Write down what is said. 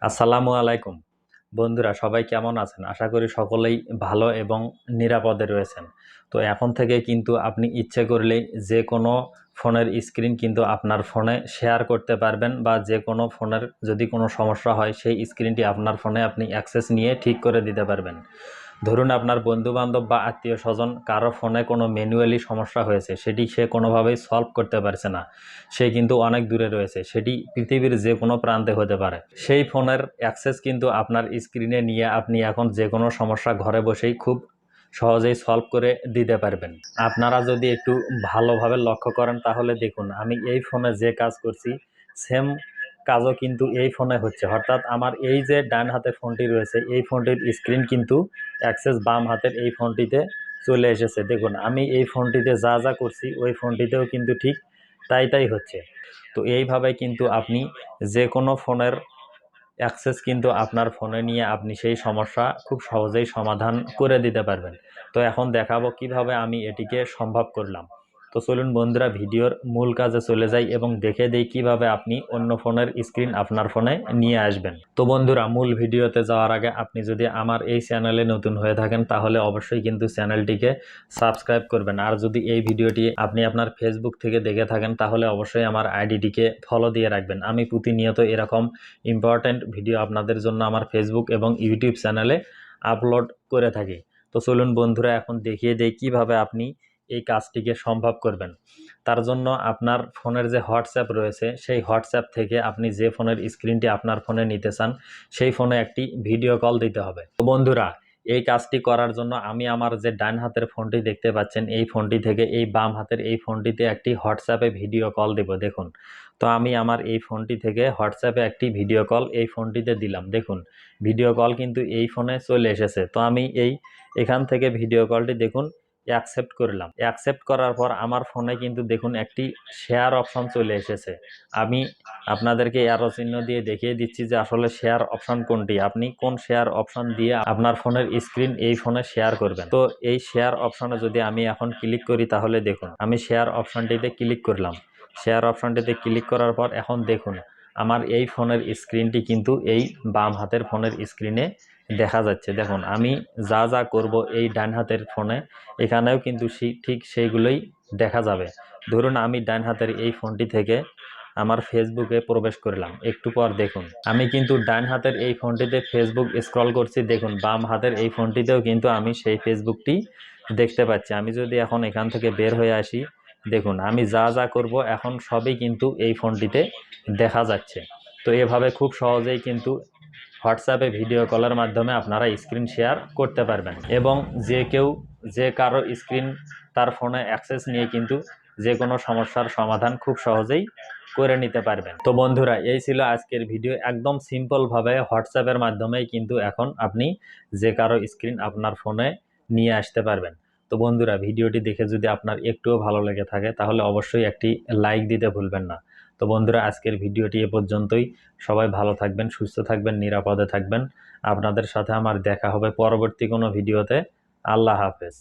আসসালামু আলাইকুম বন্ধুরা, সবাই কেমন আছেন? আশা করি সকলেই ভালো এবং নিরাপদে রয়েছেন। তো এখন থেকে কিন্তু আপনি ইচ্ছে করলেই যে কোনো ফোনের স্ক্রিন কিন্তু আপনার ফোনে শেয়ার করতে পারবেন, বা যে কোনো ফোনের যদি কোনো সমস্যা হয় সেই স্ক্রিনটি আপনার ফোনে আপনি অ্যাক্সেস নিয়ে ঠিক করে দিতে পারবেন। ধরুন আপনার বন্ধুবান্ধব বা আত্মীয় স্বজন কারো ফোনে কোনো ম্যানুয়ালি সমস্যা হয়েছে, সেটি সে কোনোভাবেই সলভ করতে পারছে না, সে কিন্তু অনেক দূরে রয়েছে, সেটি পৃথিবীর যে কোনো প্রান্তে হতে পারে। সেই ফোনের অ্যাক্সেস কিন্তু আপনার স্ক্রিনে নিয়ে আপনি এখন যে কোনো সমস্যা ঘরে বসেই খুব সহজেই সলভ করে দিতে পারবেন। আপনারা যদি একটু ভালোভাবে লক্ষ্য করেন তাহলে দেখুন, আমি এই ফোনে যে কাজ করছি সেম কাজও কিন্তু এই ফোনে হচ্ছে। অর্থাৎ আমার এই যে ডান হাতে ফোনটি রয়েছে, এই ফোনটির স্ক্রিন কিন্তু অ্যাক্সেস বাম হাতের এই ফোনটিতে চলে এসেছে। দেখুন আমি এই ফোনটিতে যা যা করছি ওই ফোনটিতেও কিন্তু ঠিক তাই হচ্ছে। তো এইভাবে কিন্তু আপনি যে কোনো ফোনের অ্যাক্সেস কিন্তু আপনার ফোনে নিয়ে আপনি সেই সমস্যা খুব সহজেই সমাধান করে দিতে পারবেন। তো এখন দেখাবো কিভাবে আমি এটিকে সম্ভব করলাম। তো চলুন বন্ধুরা, ভিডিওর মূল কাজে চলে যাই এবং দেখে দিই কিভাবে আপনি অন্য ফোনের স্ক্রিন আপনার ফোনে নিয়ে আসবেন। তো বন্ধুরা, মূল ভিডিওতে যাওয়ার আগে আপনি যদি আমার এই চ্যানেলে নতুন হয়ে থাকেন তাহলে অবশ্যই কিন্তু চ্যানেলটিকে সাবস্ক্রাইব করবেন। আর যদি এই ভিডিওটি আপনি আপনার ফেসবুক থেকে দেখে থাকেন তাহলে অবশ্যই আমার আইডিটিকে ফলো দিয়ে রাখবেন। আমি প্রতিনিয়ত এরকম ইম্পর্ট্যান্ট ভিডিও আপনাদের জন্য আমার ফেসবুক এবং ইউটিউব চ্যানেলে আপলোড করে থাকি। তো চলুন বন্ধুরা, এখন দেখিয়ে দেই কিভাবে আপনি এই কাজটিকে সম্ভব করবেন। তার জন্য আপনার ফোনের যে হোয়াটসঅ্যাপ রয়েছে সেই হোয়াটসঅ্যাপ থেকে আপনি যে ফোনের স্ক্রিনটি আপনার ফোনে নিতে চান সেই ফোনে একটি ভিডিও কল দিতে হবে। তো বন্ধুরা, এই কাজটি করার জন্য আমি আমার যে ডান হাতের ফোনটি দেখতে পাচ্ছেন এই ফোনটি থেকে এই বাম হাতের এই ফোনটিতে একটি হোয়াটসঅ্যাপে ভিডিও কল দেব। দেখুন, তো আমি আমার এই ফোনটি থেকে হোয়াটসঅ্যাপে একটি ভিডিও কল এই ফোনটিতে দিলাম। দেখুন ভিডিও কল কিন্তু এই ফোনে চলে এসেছে। তো আমি এখান থেকে ভিডিও কলটি দেখুন অ্যাকসেপ্ট করলাম। অ্যাকসেপ্ট করার পর আমার ফোনে কিন্তু দেখুন একটি শেয়ার অপশন চলে এসেছে। আমি আপনাদেরকে অ্যারো চিহ্ন দিয়ে দেখিয়ে দিচ্ছি যে আসলে শেয়ার অপশন কোনটি, আপনি কোন শেয়ার অপশন দিয়ে আপনার ফোনের স্ক্রিন এই ফোনে শেয়ার করবেন। তো এই শেয়ার অপশনে যদি আমি এখন ক্লিক করি তাহলে দেখুন আমি শেয়ার অপশনটিতে ক্লিক করলাম। শেয়ার অপশনটিতে ক্লিক করার পর এখন দেখুন আমার এই ফোনের স্ক্রিনটি কিন্তু এই বাম হাতের ফোনের স্ক্রিনে দেখা যাচ্ছে। দেখুন আমি যা যা করব এই ডান হাতের ফোনে এখানেও কিন্তু ঠিক সেইগুলোই দেখা যাবে। ধরুন আমি ডান হাতের এই ফোনটি থেকে আমার ফেসবুকে প্রবেশ করলাম। একটু পর দেখুন আমি কিন্তু ডান হাতের এই ফোনটিতে ফেসবুক স্ক্রল করছি। দেখুন বাম হাতের এই ফোনটিতেও কিন্তু আমি সেই ফেসবুকটি দেখতে পাচ্ছি। আমি যদি এখন এখান থেকে বের হয়ে আসি, দেখুন আমি যা যা করব এখন সবই কিন্তু এই ফোনটিতে দেখা যাচ্ছে। তো এভাবে খুব সহজেই কিন্তু হোয়াটসঅ্যাপে ভিডিও কলের মাধ্যমে আপনারা স্ক্রিন শেয়ার করতে পারবেন, এবং যে কারো স্ক্রিন তার ফোনে অ্যাক্সেস নিয়ে কিন্তু যে কোনো সমস্যার সমাধান খুব সহজেই করে নিতে পারবেন। তো বন্ধুরা, এই ছিল আজকের ভিডিও। একদম সিম্পলভাবে হোয়াটসঅ্যাপের মাধ্যমেই কিন্তু এখন আপনি যে কারো স্ক্রিন আপনার ফোনে নিয়ে আসতে পারবেন। তো বন্ধুরা, ভিডিওটি দেখে যদি আপনার একটুও ভালো লেগে থাকে তাহলে অবশ্যই একটি লাইক দিতে ভুলবেন না। তো বন্ধুরা, আজকের ভিডিওটি এ পর্যন্তই। সবাই ভালো থাকবেন, সুস্থ থাকবেন, নিরাপদে থাকবেন। আপনাদের সাথে আমার দেখা হবে পরবর্তী কোনো ভিডিওতে। আল্লাহ হাফেজ।